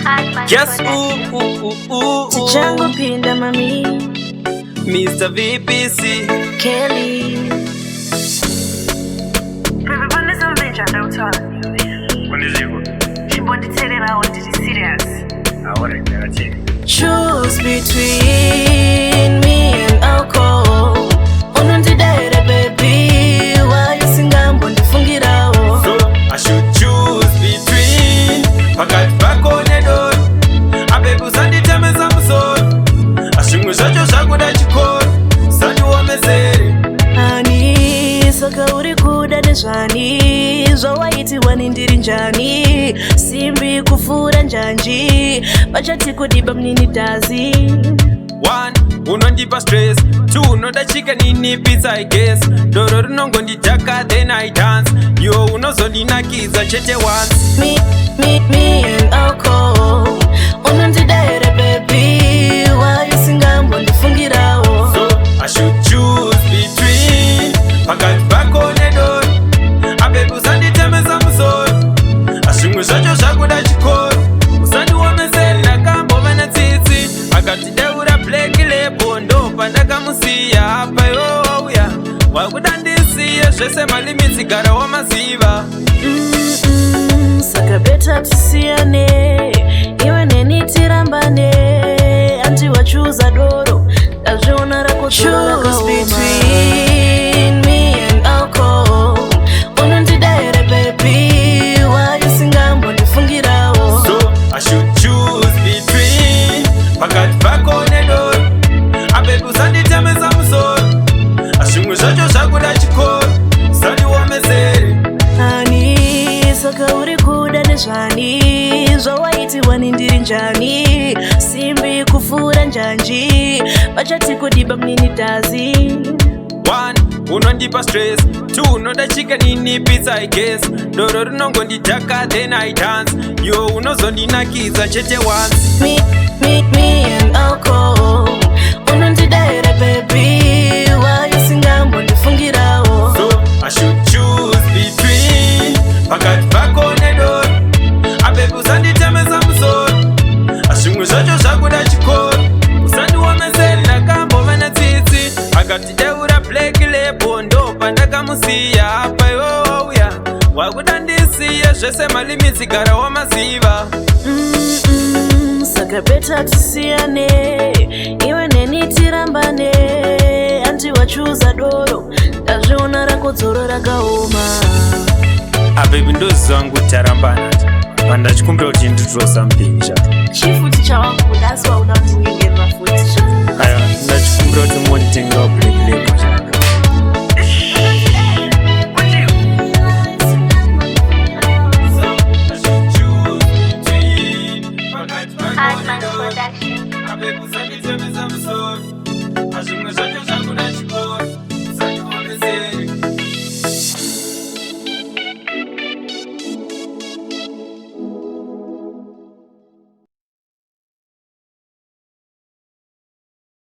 Hardman. Yes, Jango Pinda Mami Mr. VPC Kelly. Baby, when is something I'm telling you? When is it? She wanted to tell you I wanted to be serious. I want to tell you. Choose between me and alcohol. Unondidere baby, why you sing I'm going to fungira. So I should choose between Pakati pako nedo Abebu sandi teme za msoro Ashungu shacho shaku da chikoro Sandi wamezere Ani, saka uri kuda nezvani Zvawaiti wanindiri njani Simbi kufura njanji Bachati kudiba mnini dazi 1. Unondipa stress 2. Unoda chika nini pizza I guess Doro runongo nditaka then I dance Yo unozondinakiza chete once Me and alcohol Unondidere baby Why you sing I'm going to fungira. So I should choose between Pakati pako nedo Abebu sandi teme za msoro Ashungu shacho shaku da chikoro Usandi wamezere nakambo vana tsitsi Akati deura pleki lepo ndo pandaka musiya hapa yoya Wakudandisiye zvese malimitsi gara wamaziva Saka beta tisiyane Iwe neni tirambane Anti wachuza doro Kazviona rako choose between me and alcohol Unondidere baby Why you sing I'm going to fungira. So I should choose between Pakati pako nedo Abebu sandi teme za msoro Ashungu shacho shaku da chikoro Sandi wamezere Ani, saka uri kuda nezvani Zvawaiti wanindiri njani Simbi kufura njanji Bachati kudiba mnini dazi 1. Unondipa stress 2. Unoda chika nini pizza I guess Doro runongo nditaka then I dance Yo unozondinakiza chete once Me and alcohol Unondidere baby Why you sing I'm going to fungira. So I should choose between Pakati pako nedo Abebu sandi teme za msoro Ashungu shacho shaku da chikoro Usandi wamezere nakambo vana tsitsi Akati deura pleki lepo ndo pandaka musiya hapa yoya Wakudandisiye zvese malimitsi gara wamaziva Saka beta tisiyane Iwe neni tirambane Anti wachuza doro Kazviona rako dzoro rakaoma Abebi ndozangu tarambana Panda chikumbira kuti nditro something chat Chifuti chawakuda asi wauda kuti ndingerwa futi. Aya ndachikumbira kuti monditengera black label chat Hardman production. Abebu sandi teme za msoro Ashungu shacho shaku da chikoro Sandi wamezere